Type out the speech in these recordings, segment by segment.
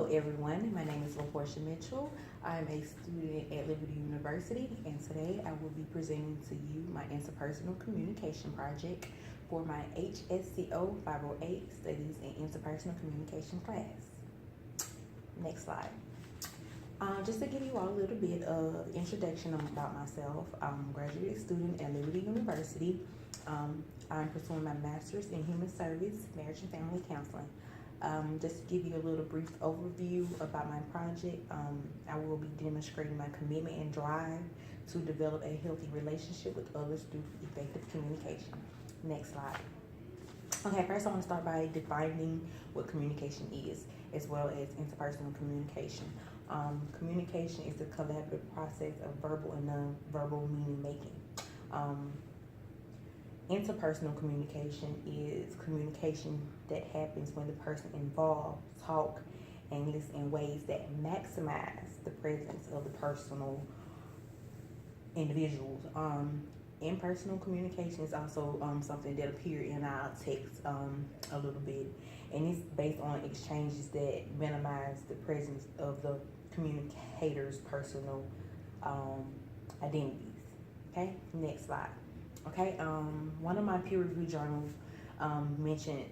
Hello everyone, my name is LaPortia Mitchell. I'm a student at Liberty University, and today I will be presenting to you my interpersonal communication project for my HSCO 508 Studies in Interpersonal Communication class. Next slide. Just to give you all a little bit of introduction about myself, I'm a graduate student at Liberty University. I'm pursuing my master's in human service, marriage and family counseling. Just to give you a little brief overview about my project, I will be demonstrating my commitment and drive to develop a healthy relationship with others through effective communication. Next slide. Okay, first I want to start by defining what communication is, as well as interpersonal communication. Communication is the collaborative process of verbal and non-verbal meaning making. Interpersonal communication is communication that happens when the person involved talk and listen in ways that maximize the presence of the personal individuals. Impersonal communication is also something that appear in our text a little bit, and it's based on exchanges that minimize the presence of the communicator's personal identities. Okay, next slide. Okay, one of my peer-reviewed journals mentioned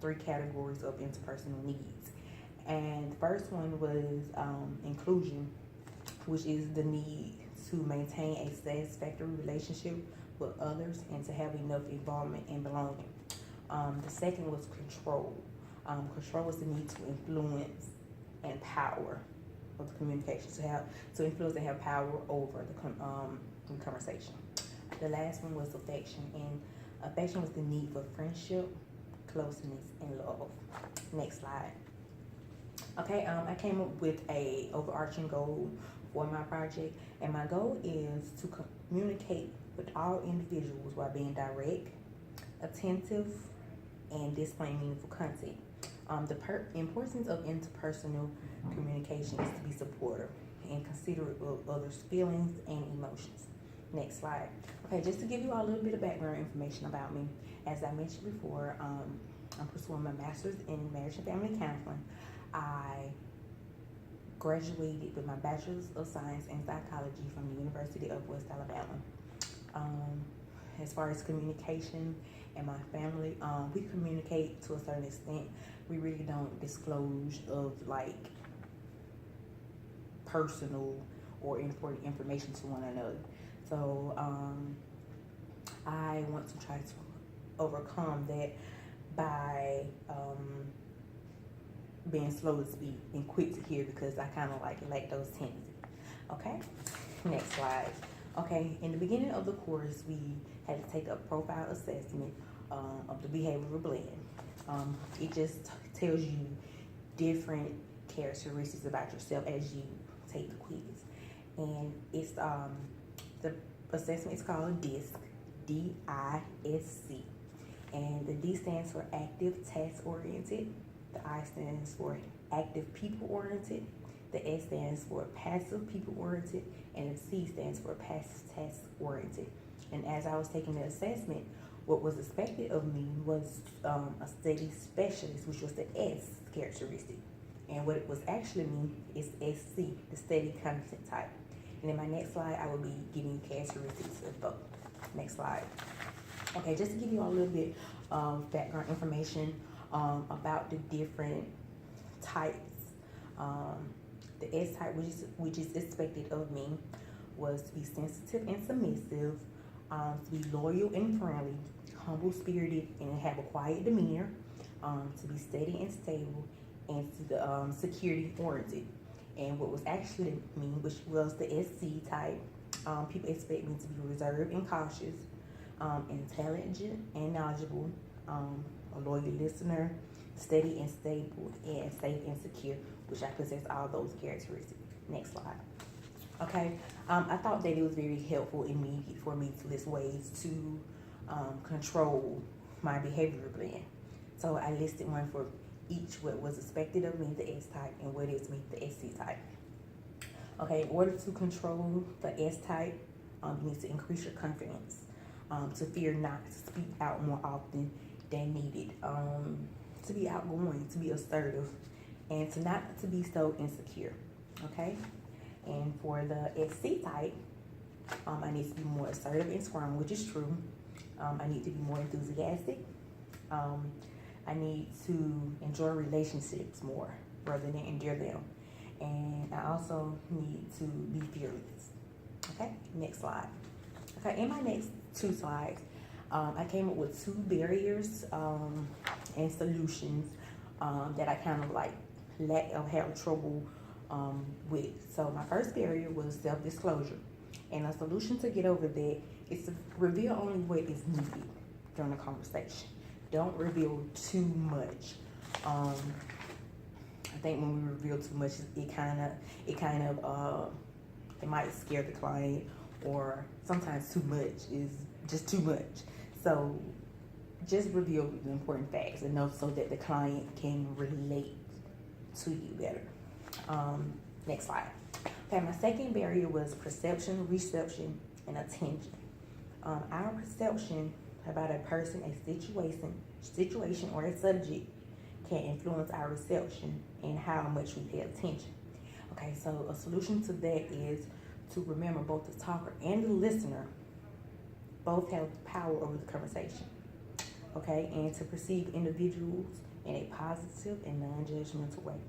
3 categories of interpersonal needs, and the first one was inclusion, which is the need to maintain a satisfactory relationship with others and to have enough involvement and belonging. The second was control. Control was the need to influence and power of the communication, to influence and have power over the conversation. The last one was affection, and affection was the need for friendship, closeness, and love. Next slide. Okay, I came up with a overarching goal for my project, and my goal is to communicate with all individuals while being direct, attentive, and displaying meaningful content. The importance of interpersonal communication is to be supportive and considerate of others' feelings and emotions. Next slide. Okay, just to give you all a little bit of background information about me, as I mentioned before, I'm pursuing my master's in marriage and family counseling. I graduated with my bachelor's of science in psychology from the University of West Alabama. As far as communication and my family, we communicate to a certain extent. We really don't disclose of like personal or important information to one another. So I want to try to overcome that by being slow to speak and quick to hear, because I kind of like those tendencies. Okay, next slide. Okay, in the beginning of the course, we had to take a profile assessment of the behavioral blend. It just tells you different characteristics about yourself as you take the quiz, and it's the assessment is called DISC, D-I-S-C, and the D stands for active task-oriented, the I stands for active people-oriented, the S stands for passive people-oriented, and the C stands for passive task-oriented. And as I was taking the assessment, what was expected of me was a study specialist, which was the S characteristic, and what it was actually me is SC, the study content type. And in my next slide, I will be giving you characteristics of both. Next slide. Okay, just to give you all a little bit of background information about the different types. The S type, which is expected of me, was to be sensitive and submissive, to be loyal and friendly, humble-spirited and have a quiet demeanor, to be steady and stable, and to the security-oriented. And what was actually me, which was the SC type, people expect me to be reserved and cautious, intelligent and knowledgeable, a loyal listener, steady and stable, and safe and secure, which I possess all those characteristics. Next slide. Okay, I thought that it was very helpful for me to list ways to control my behavior blend. So I listed one for each: what was expected of me, the S type, and what is me, the SC type. Okay, in order to control the S type, you need to increase your confidence, to fear not, to speak out more often than needed, to be outgoing, to be assertive, and to not to be so insecure. Okay, and for the SC type, I need to be more assertive and strong, which is true. I need to be more enthusiastic. I need to enjoy relationships more rather than endure them. And I also need to be fearless. Okay, next slide. Okay, in my next 2 slides, I came up with 2 barriers and solutions that I kind of like have trouble with. So my first barrier was self-disclosure. And a solution to get over that is to reveal only what is needed during a conversation. Don't reveal too much. I think when we reveal too much, it might scare the client, or sometimes too much is just too much. So just reveal the important facts and know so that the client can relate to you better. Next slide. Okay, my second barrier was perception, reception, and attention. Our perception about a person, a situation, or a subject can influence our reception and how much we pay attention. Okay, so a solution to that is to remember both the talker and the listener both have power over the conversation. Okay, and to perceive individuals in a positive and non-judgmental way.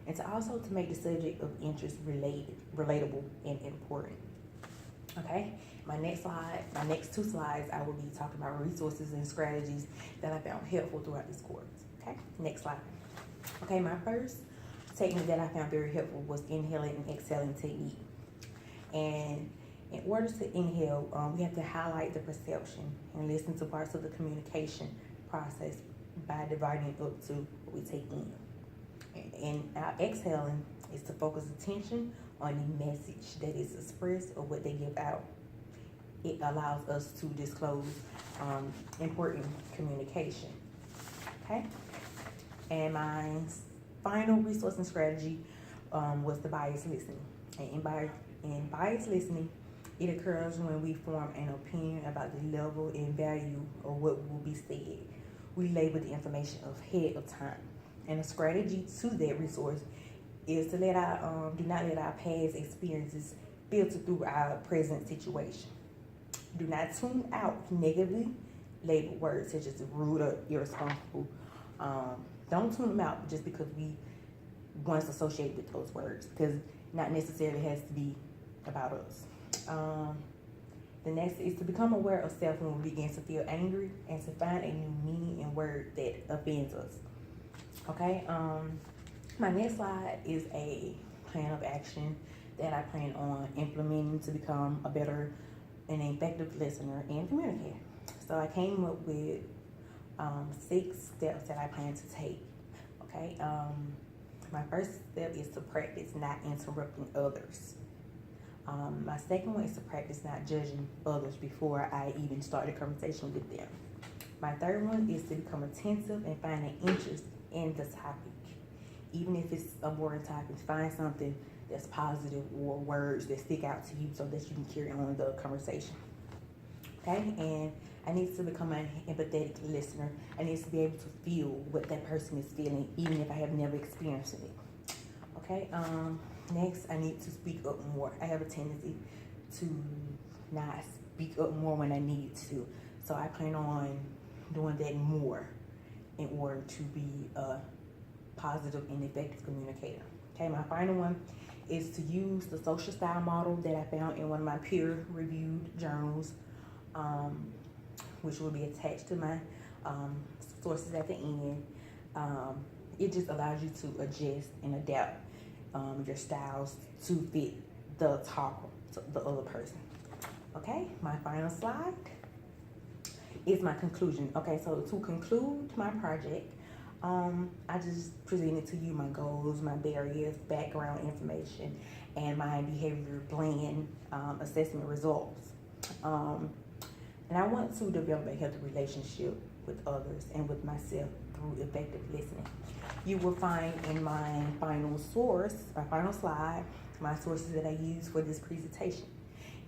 And to also to make the subject of interest relatable and important. Okay, my next 2 slides, I will be talking about resources and strategies that I found helpful throughout this course. Okay, next slide. Okay, my first technique that I found very helpful was inhaling and exhaling technique. And in order to inhale, we have to highlight the perception and listen to parts of the communication process by dividing it up to what we take in. And our exhaling is to focus attention on the message that is expressed or what they give out. It allows us to disclose important communication. Okay? And my final resource and strategy was the bias listening. And in bias listening, it occurs when we form an opinion about the level and value of what will be said. We label the information ahead of time. And a strategy to that resource is to do not let our past experiences filter through our present situation. Do not tune out negatively labeled words such as rude or irresponsible. Don't tune them out just because we once associated with those words, because not necessarily has to be about us. The next is to become aware of self when we begin to feel angry, and to find a new meaning in word that offends us. Okay, my next slide is a plan of action that I plan on implementing to become a better and effective listener and communicator. So I came up with 6 steps that I plan to take. Okay, my first step is to practice not interrupting others. My second one is to practice not judging others before I even start the conversation with them. My third one is to become attentive and find an interest in the topic. Even if it's a boring topic, find something that's positive or words that stick out to you so that you can carry on the conversation. Okay, and I need to become an empathetic listener. I need to be able to feel what that person is feeling, even if I have never experienced it. Okay, next I need to speak up more. I have a tendency to not speak up more when I need to. So I plan on doing that more in order to be a positive and effective communicator. Okay, my final one is to use the social style model that I found in one of my peer-reviewed journals, which will be attached to my sources at the end. It just allows you to adjust and adapt your styles to fit the talker, the other person. Okay, my final slide is my conclusion. Okay, so to conclude my project, I just presented to you my goals, my barriers, background information, and my behavior plan assessment results. And I want to develop a healthy relationship with others and with myself through effective listening. You will find in my final slide, my sources that I use for this presentation.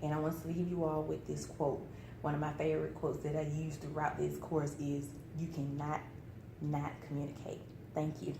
And I want to leave you all with this quote. One of my favorite quotes that I use throughout this course is, "You cannot not communicate." Thank you.